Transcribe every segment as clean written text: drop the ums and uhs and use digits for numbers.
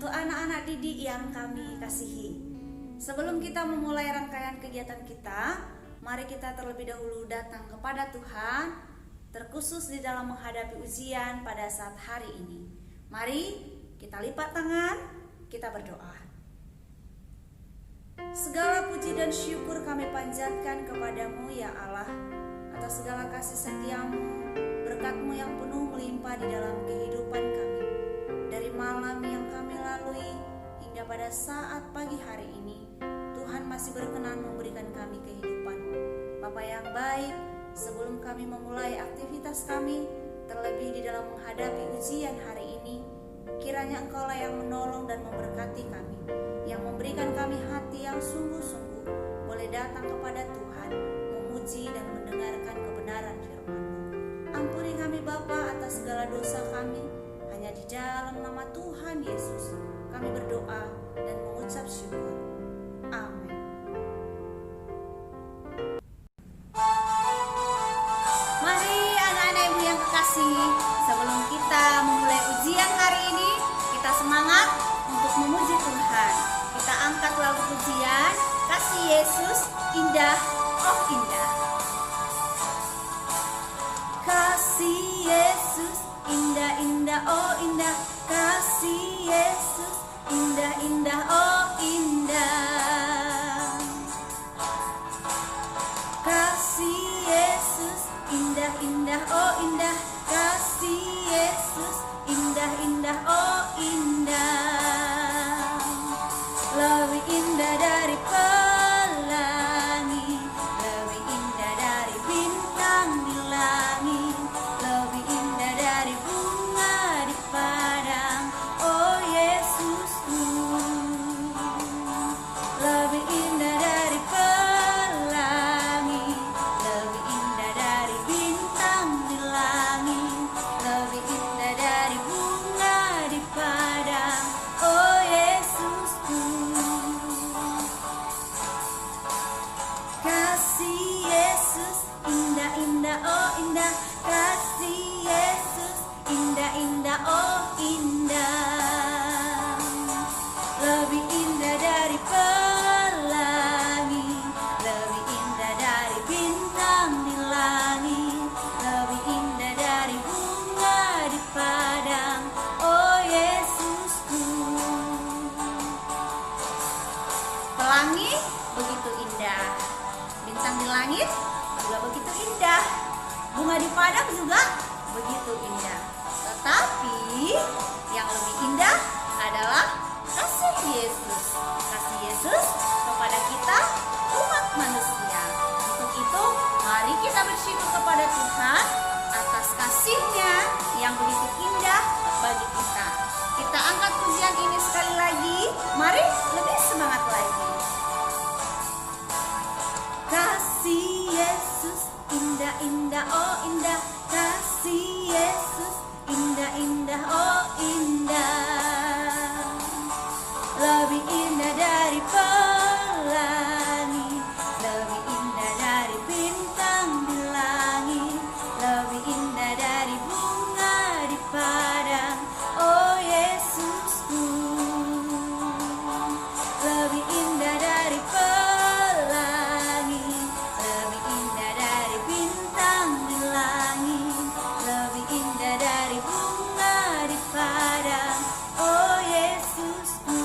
Untuk anak-anak didik yang kami kasihi, sebelum kita memulai rangkaian kegiatan kita, mari kita terlebih dahulu datang kepada Tuhan, terkhusus di dalam menghadapi ujian pada saat hari ini. Mari kita lipat tangan, kita berdoa. Segala puji dan syukur kami panjatkan kepadamu ya Allah, atas segala kasih setiamu, berkat-Mu yang penuh melimpah di dalam kehidupan kami. Dari malam yang kami lalui hingga pada saat pagi hari ini, Tuhan masih berkenan memberikan kami kehidupan. Bapa yang baik, sebelum kami memulai aktivitas kami, terlebih di dalam menghadapi ujian hari ini, kiranya Engkaulah yang menolong dan memberkati kami, yang memberikan kami hati yang sungguh-sungguh boleh datang kepada Tuhan, memuji dan mendengarkan kebenaran firman-Mu. Ampuni kami Bapa atas segala dosa kami, hanya di dalam nama Tuhan Yesus kami berdoa dan mengucap syukur. Amin. Mari anak-anak ibu yang kekasih, sebelum kita memulai ujian hari ini, kita semangat untuk memuji Tuhan. Kita angkat lagu pujian, Kasih Yesus Indah, Oh Indah. Kasih Yesus indah, indah, oh indah. Kasih Yesus indah, indah, oh indah. Kasih Yesus indah, indah, oh indah. Kasih Yesus indah, indah, oh indah. Lebih indah dari pelangi, lebih indah dari bintang di langit, lebih indah dari bunga di padang, oh Yesusku. Lebih indah dari pelangi, lebih indah dari bintang di langit, lebih indah dari bunga di padang, oh Yesusku. Kasih Yesus indah, indah, oh indah. Kasih Yesus indah, indah, oh indah. Lebih indah dari pelangi, lebih indah dari bintang di langit, lebih indah dari bunga di padang, oh Yesusku. Pelangi begitu indah, bintang di langit juga begitu indah, bunga di padang juga begitu indah. Tetapi yang lebih indah adalah kasih Yesus. Kasih Yesus kepada kita umat manusia. Untuk itu mari kita bersyukur kepada Tuhan atas kasih-Nya yang begitu indah bagi kita. Kita angkat pujian ini sekali lagi. Mari lebih semangat lagi. Kasih Yesus indah, indah, oh indah. Kasih Yesus indah, indah, oh indah. Lebih indah dari pelangi, lebih indah dari bintang di langit, lebih indah dari bunga di padang, oh Yesusku. Lebih indah dari pelangi, lebih indah dari bintang di langit, lebih indah dari bunga di padang, oh Yesusku.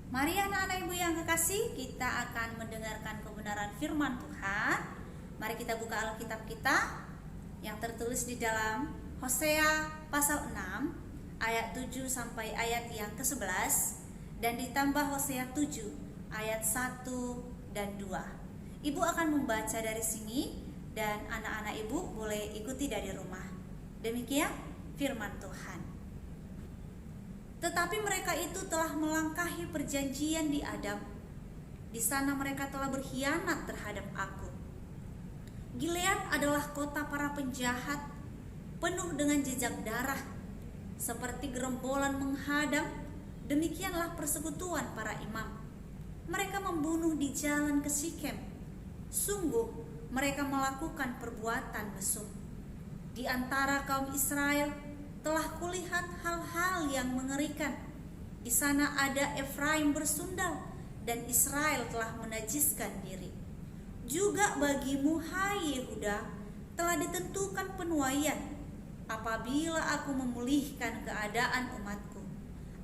Mari anak-anak ibu yang kekasih, kita akan mendengarkan kebenaran firman Tuhan. Mari kita buka Alkitab kita yang tertulis di dalam Hosea pasal 6 ayat 7 sampai ayat yang ke-11 dan ditambah Hosea 7 ayat 1 dan 2. Ibu akan membaca dari sini dan anak-anak ibu boleh ikuti dari rumah. Demikian firman Tuhan. Tetapi mereka itu telah melangkahi perjanjian di Adam. Di sana mereka telah berkhianat terhadap aku. Gilead adalah kota para penjahat, penuh dengan jejak darah. Seperti gerombolan menghadang, demikianlah persekutuan para imam. Mereka membunuh di jalan ke Sikem. Sungguh mereka melakukan perbuatan mesum. Di antara kaum Israel telah kulihat hal-hal yang mengerikan. Di sana ada Efraim bersundal dan Israel telah menajiskan diri. Juga bagimu, hai Yehuda, telah ditentukan penuaian apabila aku memulihkan keadaan umatku.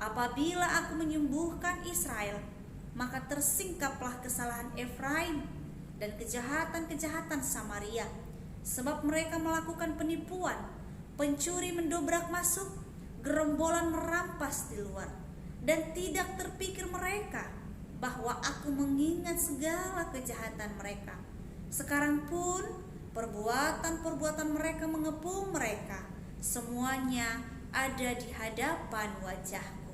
Apabila aku menyembuhkan Israel, maka tersingkaplah kesalahan Efraim dan kejahatan-kejahatan Samaria, sebab mereka melakukan penipuan, pencuri mendobrak masuk, gerombolan merampas di luar, dan tidak terpikir mereka bahwa aku mengingat segala kejahatan mereka. Sekarang pun perbuatan-perbuatan mereka mengepung mereka, semuanya ada di hadapan wajahku.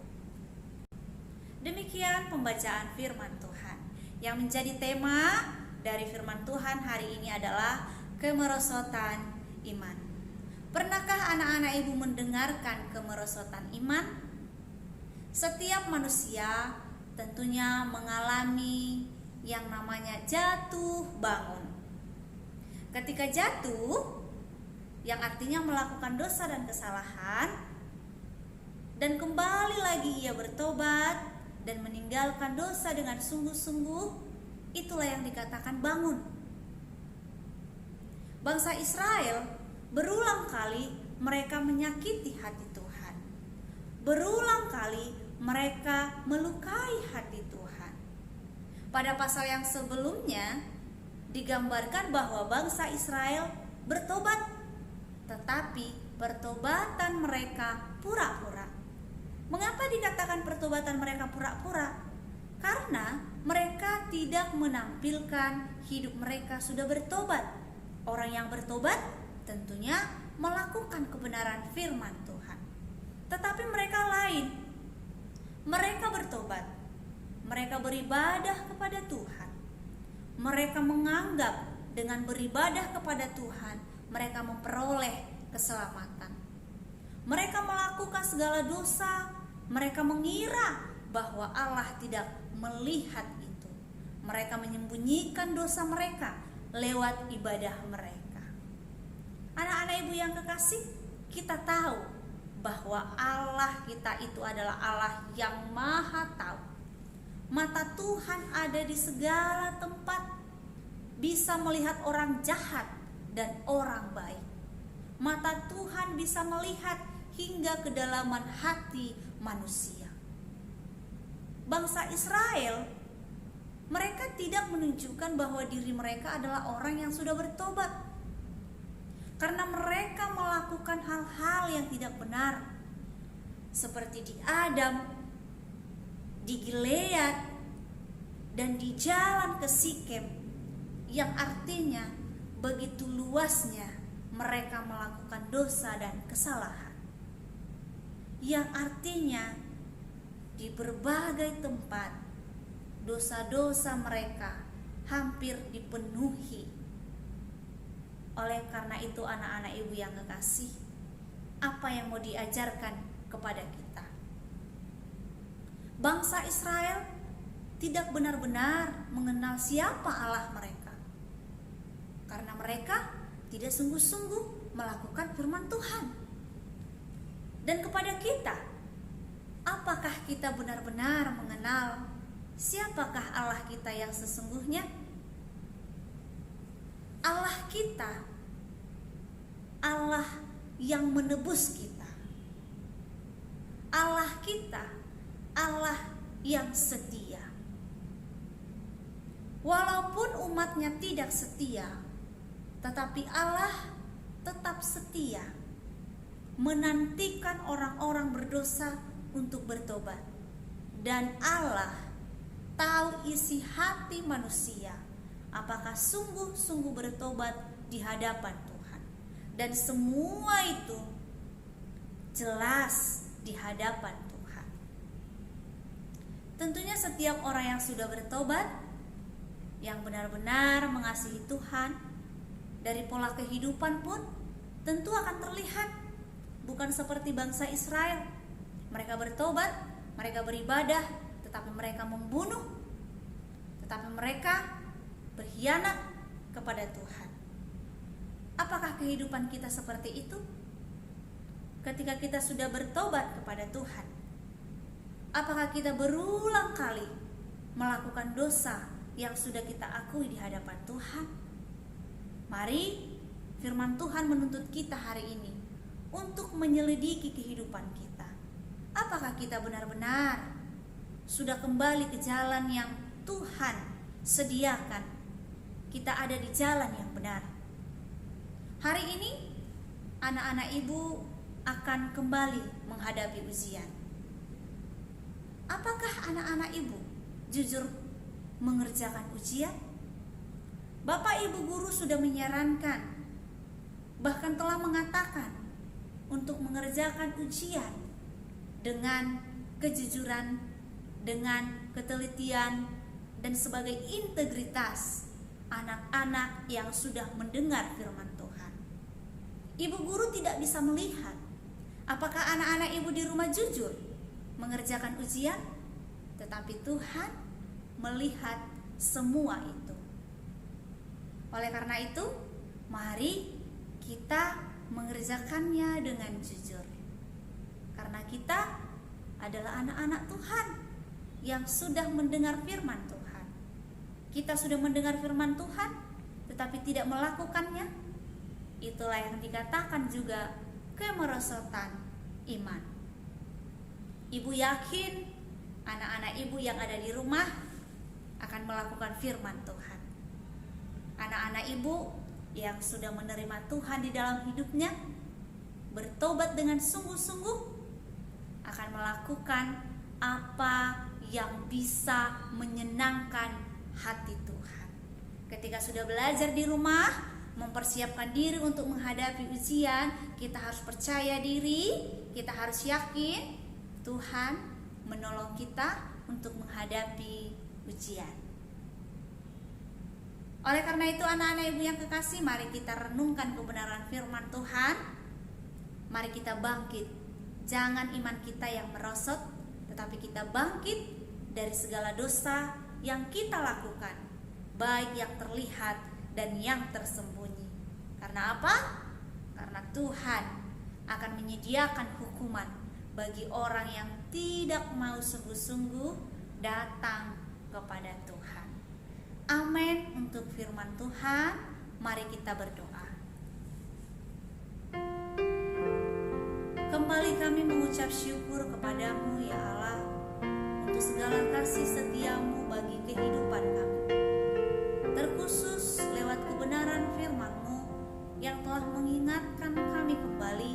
Demikian pembacaan firman Tuhan. Yang menjadi tema dari firman Tuhan hari ini adalah kemerosotan iman. Pernahkah anak-anak ibu mendengarkan kemerosotan iman? Setiap manusia tentunya mengalami yang namanya jatuh bangun. Ketika jatuh, yang artinya melakukan dosa dan kesalahan, dan kembali lagi ia bertobat dan meninggalkan dosa dengan sungguh-sungguh, itulah yang dikatakan bangun. Bangsa Israel berulang kali mereka menyakiti hati Tuhan. Berulang kali mereka melukai hati Tuhan. Pada pasal yang sebelumnya digambarkan bahwa bangsa Israel bertobat, tetapi pertobatan mereka pura-pura. Mengapa dikatakan pertobatan mereka pura-pura? Karena mereka tidak menampilkan hidup mereka sudah bertobat. Orang yang bertobat tentunya melakukan kebenaran firman Tuhan. Tetapi mereka lain. Mereka bertobat. Mereka beribadah kepada Tuhan. Mereka menganggap dengan beribadah kepada Tuhan mereka memperoleh keselamatan. Mereka melakukan segala dosa. Mereka mengira bahwa Allah tidak melihat itu. Mereka menyembunyikan dosa mereka lewat ibadah mereka. Anak-anak ibu yang kekasih, kita tahu bahwa Allah kita itu adalah Allah yang maha tahu. Mata Tuhan ada di segala tempat, bisa melihat orang jahat dan orang baik. Mata Tuhan bisa melihat hingga kedalaman hati manusia. Bangsa Israel, mereka tidak menunjukkan bahwa diri mereka adalah orang yang sudah bertobat, karena mereka melakukan hal-hal yang tidak benar, seperti di Adam, di Gilead, dan di jalan ke Sikem, yang artinya begitu luasnya mereka melakukan dosa dan kesalahan, yang artinya di berbagai tempat dosa-dosa mereka hampir dipenuhi. Oleh karena itu anak-anak ibu yang kekasih, apa yang mau diajarkan kepada kita? Bangsa Israel tidak benar-benar mengenal siapa Allah mereka, karena mereka tidak sungguh-sungguh melakukan firman Tuhan. Dan kepada kita, apakah kita benar-benar mengenal siapakah Allah kita yang sesungguhnya? Allah kita, Allah yang menebus kita. Allah kita, Allah yang setia. Walaupun umatnya tidak setia, tetapi Allah tetap setia, menantikan orang-orang berdosa untuk bertobat. Dan Allah tahu isi hati manusia, apakah sungguh-sungguh bertobat di hadapan Tuhan. Dan semua itu jelas di hadapan Tuhan. Tentunya setiap orang yang sudah bertobat, yang benar-benar mengasihi Tuhan, dari pola kehidupan pun tentu akan terlihat. Bukan seperti bangsa Israel, mereka bertobat, mereka beribadah, tetapi mereka membunuh, tetapi mereka berkhianat kepada Tuhan. Apakah kehidupan kita seperti itu? Ketika kita sudah bertobat kepada Tuhan, apakah kita berulang kali melakukan dosa yang sudah kita akui di hadapan Tuhan? Mari firman Tuhan menuntut kita hari ini untuk menyelidiki kehidupan kita. Apakah kita benar-benar sudah kembali ke jalan yang Tuhan sediakan? Kita ada di jalan yang benar. Hari ini anak-anak ibu akan kembali menghadapi ujian. Apakah anak-anak ibu jujur mengerjakan ujian? Bapak ibu guru sudah menyarankan, bahkan telah mengatakan untuk mengerjakan ujian dengan kejujuran, dengan ketelitian, dan sebagai integritas anak-anak yang sudah mendengar firman Tuhan. Ibu guru tidak bisa melihat apakah anak-anak ibu di rumah jujur mengerjakan ujian, tetapi Tuhan melihat semua itu. Oleh karena itu, mari kita mengerjakannya dengan jujur. Karena kita adalah anak-anak Tuhan yang sudah mendengar firman Tuhan. Kita sudah mendengar firman Tuhan tetapi tidak melakukannya. Itulah yang dikatakan juga kemerosotan iman. Ibu yakin anak-anak ibu yang ada di rumah akan melakukan firman Tuhan. Anak-anak ibu yang sudah menerima Tuhan di dalam hidupnya, bertobat dengan sungguh-sungguh, akan melakukan apa yang bisa menyenangkan hati Tuhan. Ketika sudah belajar di rumah, mempersiapkan diri untuk menghadapi ujian, kita harus percaya diri, kita harus yakin Tuhan menolong kita untuk menghadapi ujian. Oleh karena itu anak-anak ibu yang kekasih, mari kita renungkan kebenaran firman Tuhan. Mari kita bangkit. Jangan iman kita yang merosot, tetapi kita bangkit dari segala dosa yang kita lakukan, baik yang terlihat dan yang tersembunyi. Karena apa? Karena Tuhan akan menyediakan hukuman bagi orang yang tidak mau sungguh-sungguh datang kepada Tuhan. Amin untuk firman Tuhan. Mari kita berdoa. Kembali kami mengucap syukur kepadamu ya Allah untuk segala kasih setiamu bagi kehidupan kami. Terkhusus lewat kebenaran firman-Mu yang telah mengingatkan kami kembali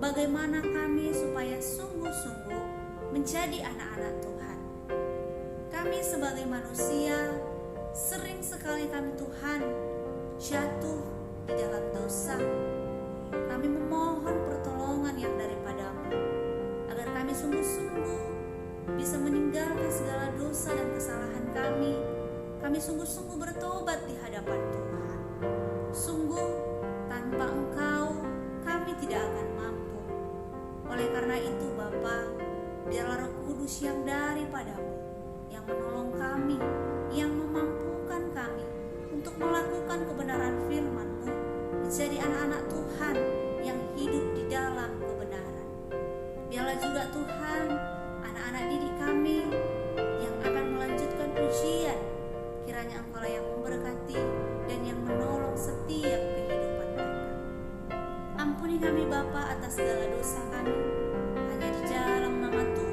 bagaimana kami supaya sungguh-sungguh menjadi anak-anak Tuhan. Kami sebagai manusia sering sekali kami Tuhan jatuh di dalam dosa. Kami memohon pertolongan yang daripada-Mu agar kami sungguh-sungguh bisa meninggalkan segala dosa dan kesalahan kami. Kami sungguh-sungguh bertobat di hadapan Tuhan. Sungguh tanpa Engkau kami tidak akan mampu. Oleh karena itu Bapa, biarlah Roh Kudus yang daripada-Mu yang menolong kami, yang memampukan kami untuk melakukan kebenaran firman-Mu, menjadi anak-anak Tuhan yang hidup di dalam kebenaran. Biarlah juga Tuhan anak-anak didik kami yang akan melanjutkan ujian, kiranya Engkau yang memberkati dan yang menolong setiap kehidupan mereka. Ampuni kami Bapa atas segala dosa kami, hanya di dalam nama Tuhan